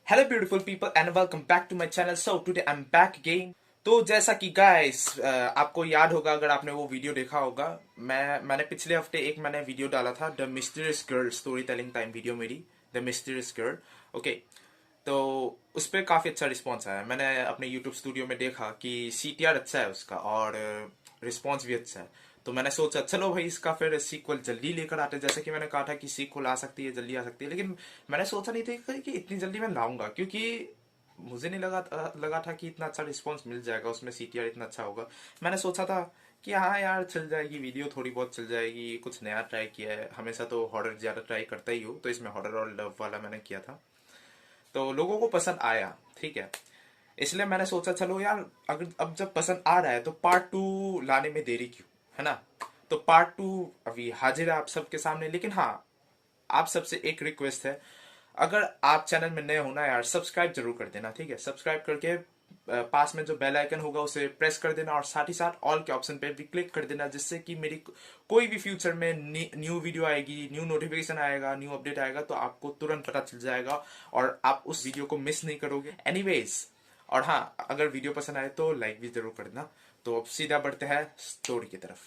Hello beautiful people and welcome back to my channel. So today I'm back again. तो जैसा कि guys आपको याद होगा, अगर आपने वो वीडियो देखा होगा, मैंने पिछले हफ्ते मैंने वीडियो डाला था the mysterious girl story telling time video मेरी, द मिस्टीरियस गर्ल। ओके, तो उस पर काफ़ी अच्छा रिस्पॉन्स आया। मैंने अपने यूट्यूब स्टूडियो में देखा कि सीटीआर अच्छा है उसका और रिस्पॉन्स भी अच्छा है। तो मैंने सोचा चलो भाई इसका फिर सीक्वल जल्दी लेकर आते। जैसे कि मैंने कहा था कि सीक्वल आ सकती है, जल्दी आ सकती है, लेकिन मैंने सोचा नहीं था कि इतनी जल्दी मैं लाऊंगा, क्योंकि मुझे नहीं लगा था कि इतना अच्छा रिस्पॉन्स मिल जाएगा, उसमें सीटीआर इतना अच्छा होगा। मैंने सोचा था कि हाँ यार चल जाएगी वीडियो, थोड़ी बहुत चल जाएगी, कुछ नया ट्राई किया है। हमेशा तो हॉरर ज़्यादा ट्राई करता ही हूँ, तो इसमें हॉरर और लव वाला मैंने किया था, तो लोगों को पसंद आया, ठीक है। इसलिए मैंने सोचा चलो यार, अगर अब जब पसंद आ रहा है तो पार्ट 2 लाने में देरी क्यों, है ना। तो पार्ट 2 अभी हाजिर है आप सबके सामने। लेकिन हाँ, आप सबसे एक रिक्वेस्ट है, अगर आप चैनल में नए हो ना यार, सब्सक्राइब जरूर कर देना, ठीक है। सब्सक्राइब करके पास में जो बेल आइकन होगा उसे प्रेस कर देना, और साथ ही साथ ऑल के ऑप्शन पे भी क्लिक कर देना, जिससे कि मेरी कोई भी फ्यूचर में न्यू वीडियो आएगी, न्यू नोटिफिकेशन आएगा, न्यू अपडेट आएगा, तो आपको तुरंत पता चल जाएगा और आप उस वीडियो को मिस नहीं करोगे। एनीवेज, और हाँ, अगर वीडियो पसंद आए तो लाइक भी जरूर कर देना। तो अब सीधा बढ़ते हैं स्टोरी की तरफ।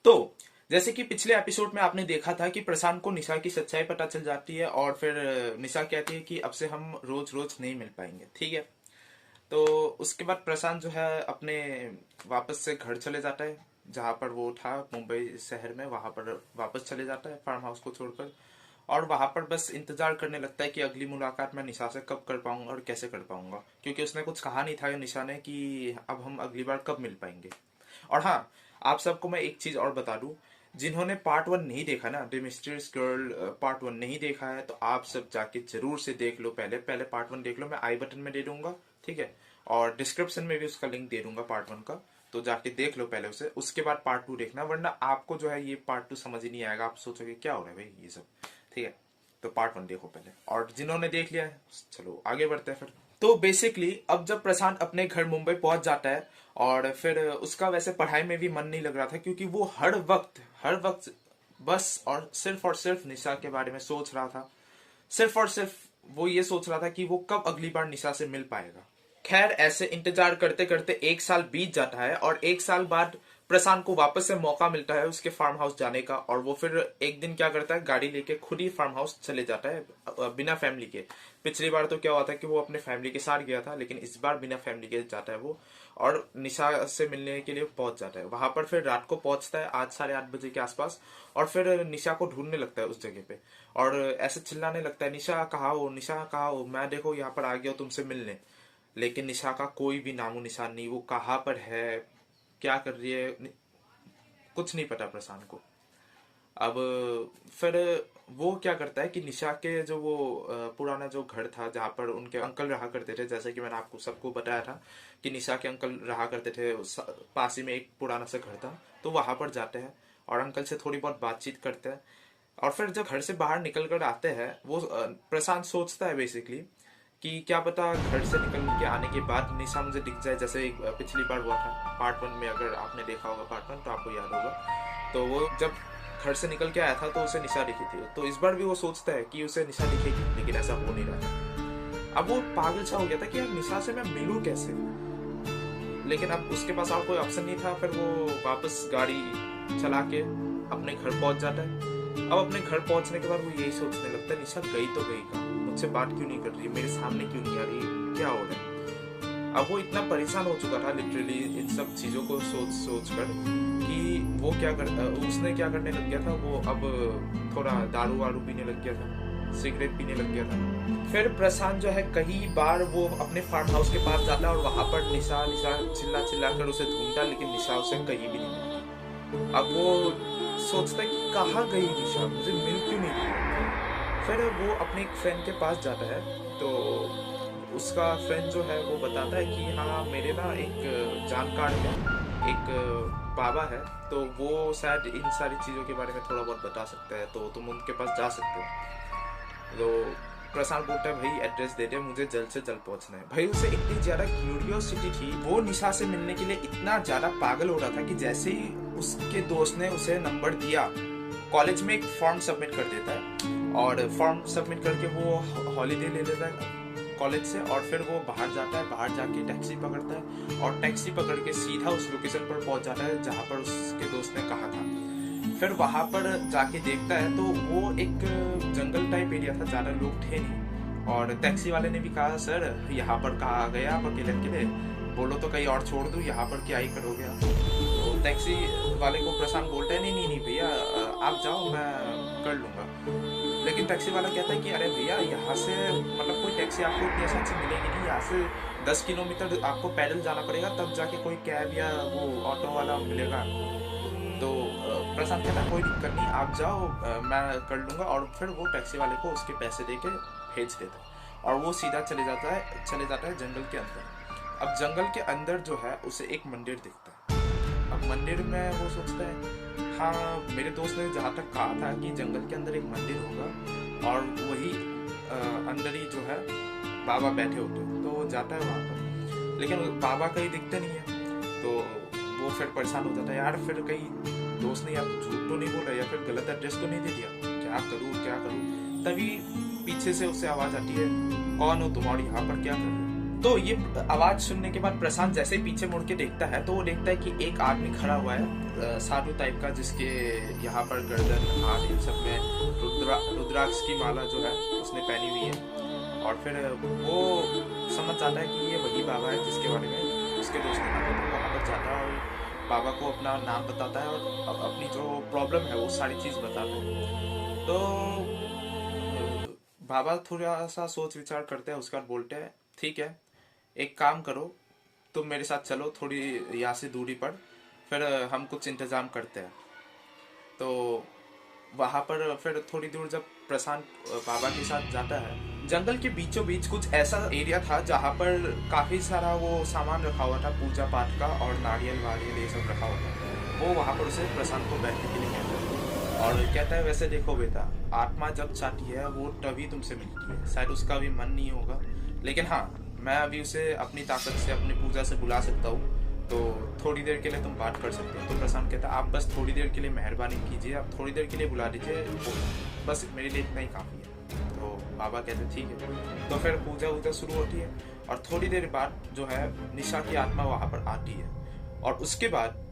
तो जैसे कि पिछले एपिसोड में आपने देखा था कि प्रशांत को निशा की सच्चाई पता चल जाती है, और फिर निशा कहती है कि अब से हम रोज रोज नहीं मिल पाएंगे, ठीक है। तो उसके बाद प्रशांत जो है अपने वापस से घर चले जाता है, जहाँ पर वो था मुंबई शहर में, वहां पर वापस चले जाता है फार्म हाउस को छोड़कर, और वहां पर बस इंतजार करने लगता है कि अगली मुलाकात मैं निशा से कब कर पाऊंगा और कैसे कर पाऊंगा, क्योंकि उसने कुछ कहा नहीं था निशा ने कि अब हम अगली बार कब मिल पाएंगे। और हाँ, आप सबको मैं एक चीज और बता दूं, जिन्होंने पार्ट 1 नहीं देखा ना, द मिस्टीरियस गर्ल पार्ट 1 नहीं देखा है, तो आप सब जाके जरूर से देख लो। पहले पहले पार्ट 1 देख लो, मैं आई बटन में दे दूंगा, ठीक है, और डिस्क्रिप्शन में भी उसका लिंक दे दूंगा पार्ट 1 का। तो जाके देख लो पहले उसे, उसके बाद पार्ट 2 देखना, वरना आपको जो है ये पार्ट 2 समझ ही नहीं आएगा। आप सोचोगे क्या हो रहा है भाई ये सब, ठीक है। तो पार्ट 1 देखो पहले, और जिन्होंने देख लिया है चलो आगे बढ़ते हैं फिर। तो बेसिकली अब जब प्रशांत अपने घर मुंबई पहुंच जाता है, और फिर उसका वैसे पढ़ाई में भी मन नहीं लग रहा था, क्योंकि वो हर वक्त बस और सिर्फ निशा के बारे में सोच रहा था। सिर्फ और सिर्फ वो ये सोच रहा था कि वो कब अगली बार निशा से मिल पाएगा। खैर, ऐसे इंतजार करते करते 1 साल बीत जाता है, और 1 साल बाद प्रशांत को वापस से मौका मिलता है उसके फार्म हाउस जाने का, और वो फिर एक दिन क्या करता है, गाड़ी लेके खुद ही फार्म हाउस चले जाता है बिना फैमिली के। पिछली बार तो क्या हुआ था कि वो अपने फैमिली के साथ गया था, लेकिन इस बार बिना फैमिली के जाता है वो, और निशा से मिलने के लिए पहुंच जाता है वहां पर। फिर रात को पहुंचता है 8 साढ़े 8 बजे के आसपास, और फिर निशा को ढूंढने लगता है उस जगह पे, और ऐसे चिल्लाने लगता है, निशा कहाँ हो, निशा कहाँ हो, मैं देखो यहाँ पर आ गया हूँ तुमसे मिलने। लेकिन निशा का कोई भी नामो निशान नहीं, वो कहाँ पर है, क्या कर रही है, कुछ नहीं पता प्रशांत को। अब फिर वो क्या करता है कि निशा के जो वो पुराना जो घर था जहाँ पर उनके अंकल रहा करते थे, जैसे कि मैंने आपको सबको बताया था कि निशा के अंकल रहा करते थे, पास ही में एक पुराना सा घर था, तो वहां पर जाते हैं और अंकल से थोड़ी बहुत बातचीत करते हैं। और फिर जब घर से बाहर निकल कर आते हैं, वो प्रशांत सोचता है बेसिकली कि क्या पता घर से निकल के आने के बाद निशा मुझे दिख जाए, जैसे पिछली बार हुआ था पार्ट 1 में। अगर आपने देखा होगा पार्ट 1 तो आपको याद होगा, तो वो जब घर से निकल के आया था तो उसे निशा दिखी थी, तो इस बार भी वो सोचता है कि उसे निशा दिखेगी, लेकिन ऐसा हो नहीं रहा था। अब वो पागल सा हो गया था कि यार निशा से मैं मिलूं कैसे, लेकिन अब उसके पास और कोई ऑप्शन नहीं था। फिर वो वापस गाड़ी चला के अपने घर पहुंच जाता है। अब अपने घर पहुंचने के बाद वो यही सोचने लगता है, निशा गई तो गई कहाँ, मुझसे बात क्यों नहीं कर रही, मेरे सामने क्यों नहीं आ रही, क्या हो रहा है। अब वो इतना परेशान हो चुका था लिटरली इन सब चीजों को सोच सोच कर कि वो उसने क्या करने लग गया था, वो अब थोड़ा दारू वारू पीने लग गया था, सिगरेट पीने लग गया था। फिर प्रशांत जो है कई बार वो अपने फार्म हाउस के पास जाता है, और वहां पर निशा निशा चिल्ला चिल्ला कर उसे ढूंढता, लेकिन निशा उसे कहीं भी नहीं मिलती। अब वो सोचता है कि कहाँ गई निशा, मुझे मिल क्यों नहीं रही। फिर वो अपने एक फ्रेंड के पास जाता है, तो उसका फ्रेंड जो है वो बताता है कि हाँ मेरे ना एक जानकार है, एक बाबा है, तो वो शायद इन सारी चीज़ों के बारे में थोड़ा बहुत बता सकता है, तो तुम उनके पास जा सकते हो। तो प्रशांत बोलता है भाई एड्रेस दे दे, मुझे जल्द से जल्द पहुंचना है। भाई उसे इतनी ज्यादा क्यूरियोसिटी थी, वो निशा से मिलने के लिए इतना ज्यादा पागल हो रहा था कि जैसे ही उसके दोस्त ने उसे नंबर दिया, कॉलेज में एक फॉर्म सबमिट कर देता है, और फॉर्म सबमिट करके वो हॉलीडे ले लेता है कॉलेज से, और फिर वो बाहर जाता है, बाहर जाके टैक्सी पकड़ता है और टैक्सी पकड़ के सीधा उस लोकेशन पर पहुंच जाता है जहाँ पर उसके दोस्त ने कहा था। फिर वहां पर जाके देखता है तो वो एक जंगल टाइप एरिया था, ज्यादा लोग थे नहीं, और टैक्सी वाले ने भी कहा सर यहाँ पर कहाँ आ गए आप अकेले अकेले, बोलो तो कहीं और छोड़ दूँ, यहाँ पर क्या ही करोगे आप। तो टैक्सी वाले को प्रशांत बोलता है नहीं नहीं नहीं भैया आप जाओ मैं कर लूंगा। लेकिन टैक्सी वाला कहता है कि अरे भैया यहाँ से मतलब कोई टैक्सी आपको इतनी आसान से मिलेगी नहीं, यहाँ से 10 किलोमीटर आपको पैदल जाना पड़ेगा तब जाके कोई कैब या वो ऑटो वाला मिलेगा आपको। तो प्रशांत कहता है कोई दिक्कत नहीं आप जाओ मैं कर लूंगा, और फिर वो टैक्सी वाले को उसके पैसे दे के भेज देता है और वो सीधा चले जाता है जंगल के अंदर। अब जंगल के अंदर जो है उसे एक मंदिर दिखता है। अब मंदिर में वो सोचता है हाँ मेरे दोस्त ने जहाँ तक कहा था कि जंगल के अंदर एक मंदिर होगा और वही अंदर ही जो है बाबा बैठे होते हैं, तो वो जाता है वहाँ पर, लेकिन बाबा कहीं दिखते नहीं है। तो वो फिर परेशान हो जाता है यार फिर कहीं दोस्त ने या तो झूठ तो नहीं बोला या फिर गलत एड्रेस तो नहीं दे दिया, क्या करूँ। तभी पीछे से उससे आवाज आती है कौन हो तुम और यहाँ पर क्या कर रहे हो। तो ये आवाज सुनने के बाद प्रशांत जैसे ही पीछे मुड़ के देखता है तो वो देखता है कि एक आदमी खड़ा हुआ है साधु टाइप का, जिसके यहाँ पर गर्दन हाथ इन सब में रुद्राक्ष की माला जो है उसने पहनी हुई है। और फिर वो समझ जाता है कि ये वही बाबा है जिसके बारे में उसके दोस्त ने कहा। तो वहाँ पर जाता है और बाबा को अपना नाम बताता है और अपनी जो प्रॉब्लम है वो सारी चीज़ बताता है। तो बाबा थोड़ा सा सोच विचार करते हैं, उसके बाद बोलते हैं ठीक है एक काम करो तुम मेरे साथ चलो थोड़ी यहाँ से दूरी पर, फिर हम कुछ इंतजाम करते हैं। तो वहां पर फिर थोड़ी दूर जब प्रशांत बाबा के साथ जाता है, जंगल के बीचों बीच कुछ ऐसा एरिया था जहाँ पर काफी सारा वो सामान रखा हुआ था पूजा पाठ का, और नारियल वारियल ये सब रखा हुआ था। वो वहां पर उसे प्रशांत को बैठने के लिए कहता है और कहता है वैसे देखो बेटा आत्मा जब चाहती है वो तभी तुमसे मिलती है, शायद उसका भी मन नहीं होगा, लेकिन हाँ मैं अभी उसे अपनी ताकत से अपनी पूजा से बुला सकता हूँ, तो थोड़ी देर के लिए तुम बात कर सकते हो। तो प्रशांत कहता है आप बस थोड़ी देर के लिए मेहरबानी कीजिए, आप थोड़ी देर के लिए बुला दीजिए, बस मेरे लिए इतना ही काफ़ी है। तो बाबा कहते हैं ठीक है। तो फिर पूजा वूजा शुरू होती है और थोड़ी देर बाद जो है निशा की आत्मा वहाँ पर आती है। और उसके बाद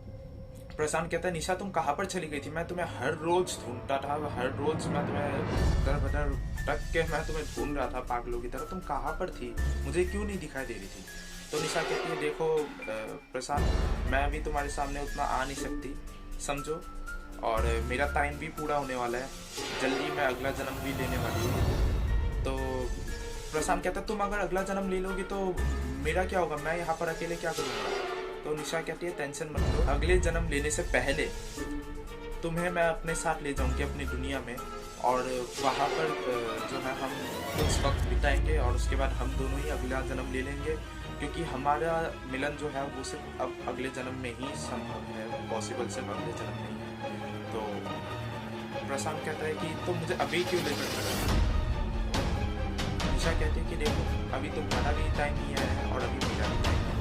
प्रशांत कहता है निशा तुम कहाँ पर चली गई थी, मैं तुम्हें हर रोज ढूंढता था, हर रोज मैं तुम्हें दर बदर तक के मैं तुम्हें ढूंढ रहा था पागलों की तरह, तुम कहाँ पर थी, मुझे क्यों नहीं दिखाई दे रही थी। तो निशा कहती है देखो प्रशांत मैं भी तुम्हारे सामने उतना आ नहीं सकती समझो, और मेरा टाइम भी पूरा होने वाला है, जल्दी मैं अगला जन्म भी लेने वाली हूँ। तो प्रशांत कहता है तुम अगर अगला जन्म ले लोगी तो मेरा क्या होगा, मैं यहाँ पर अकेले क्या करूँगा। तो निशा कहती है टेंशन मत लो, अगले जन्म लेने से पहले तुम्हें मैं अपने साथ ले जाऊंगी अपनी दुनिया में, और वहाँ पर जो है हम कुछ वक्त बिताएंगे और उसके बाद हम दोनों ही अगला जन्म ले लेंगे, क्योंकि हमारा मिलन जो है वो सिर्फ अब अगले जन्म में ही संभव है, पॉसिबल सिर्फ अगले जन्म में ही। तो प्रशांत कहता है कि तुम मुझे अभी क्यों लेकर चला। निशा कहती है कि देखो अभी तुम्हारा भी टाइम नहीं आया है और अभी मेरा भी टाइम नहीं है,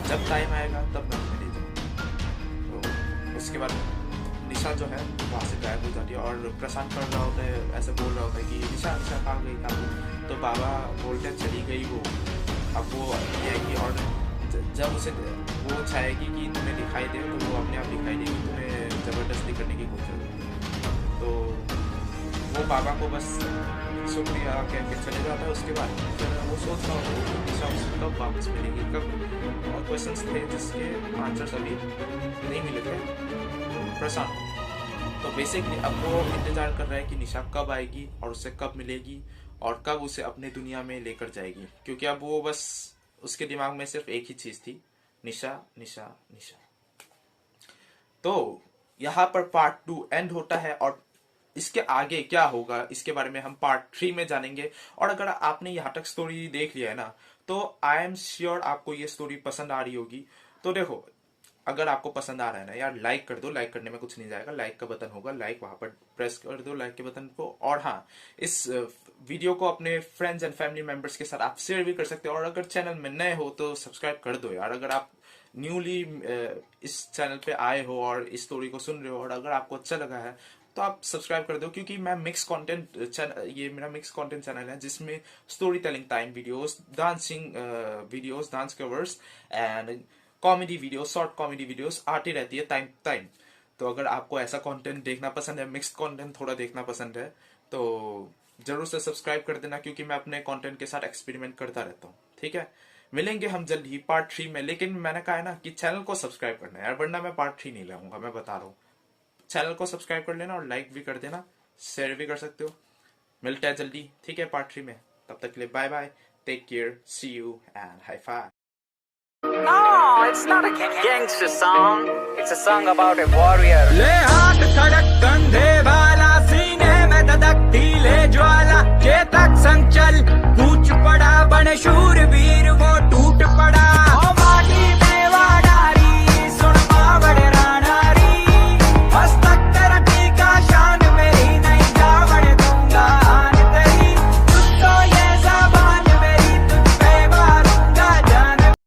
जब टाइम आएगा तब मैं तुम्हें ले जाऊँगा। तो उसके बाद निशा जो है वहाँ से गायब हो जाती है और प्रशांत कर रहा होता है, ऐसे बोल रहा होता है कि निशा निशा कहाँ गई कहाँ गई। तो बाबा बोलते हैं चली गई वो, अब वो ये है कि और जब उसे वो चाहेगी कि तुम्हें दिखाई दे तो वो अपने आप दिखाई देगी, तुम्हें ज़बरदस्ती करने की कोशिश करेगी। तो वो बाबा को बस शुक्रिया कह के चले जाता है। उसके बाद फिर वो सोच रहा होता है कि निशा उसको कब वापस मिलेगी, कब, और क्वेश्चंस थे जिसके आंसर्स अभी नहीं मिले थे प्रशांत। तो बेसिकली अब वो इंतजार कर रहा है कि निशा कब आएगी और उससे कब मिलेगी और कब उसे अपने दुनिया में लेकर जाएगी, क्योंकि अब वो बस उसके दिमाग में सिर्फ एक ही चीज थी, निशा निशा निशा। तो यहाँ पर पार्ट 2 एंड होता है और इसके आगे क्या होगा इसके बारे में हम पार्ट 3 में जानेंगे। और अगर आपने यहाँ तक स्टोरी देख लिया है ना तो आई एम श्योर आपको ये स्टोरी पसंद आ रही होगी। तो देखो अगर आपको पसंद आ रहा है ना यार लाइक कर दो, लाइक करने में कुछ नहीं जाएगा, लाइक का बटन होगा, लाइक वहां पर प्रेस कर दो लाइक के बटन को। और हाँ इस वीडियो को अपने फ्रेंड्स एंड फैमिली मेंबर्स के साथ आप शेयर भी कर सकते हो, और अगर चैनल में नए हो तो सब्सक्राइब कर दो यार। अगर आप न्यूली इस चैनल पे आए हो और इस स्टोरी को सुन रहे हो और अगर आपको अच्छा लगा है तो आप सब्सक्राइब कर दो, क्योंकि मैं मिक्स कंटेंट ये मेरा मिक्स कंटेंट चैनल है जिसमें story telling time videos, dancing videos, dance covers and comedy videos, short comedy videos आती रहती है टाइम टाइम। तो अगर आपको ऐसा कंटेंट देखना पसंद है, मिक्स कंटेंट थोड़ा देखना पसंद है, तो जरूर से सब्सक्राइब कर देना, क्योंकि मैं अपने कंटेंट के साथ एक्सपेरिमेंट करता रहता हूँ। ठीक है, मिलेंगे हम जल्द ही पार्ट 3 में। लेकिन मैंने कहा है ना कि चैनल को सब्सक्राइब करना है यार, वरना मैं पार्ट 3 नहीं लाऊंगा, मैं बता रहा हूँ। चैनल को सब्सक्राइब कर लेना और लाइक भी कर देना, शेयर भी कर सकते हो। मिलते हैं जल्दी, ठीक है, पार्ट 3 में। तब तक के लिए bye bye, take care, see you and high five. No, it's not a gangster song. It's a song about a warrior. ले हाथ खड़क कंधे वाला, सीने में धधकती ले ज्वाला, चेतक संग चल, कूच पड़ा बन शूर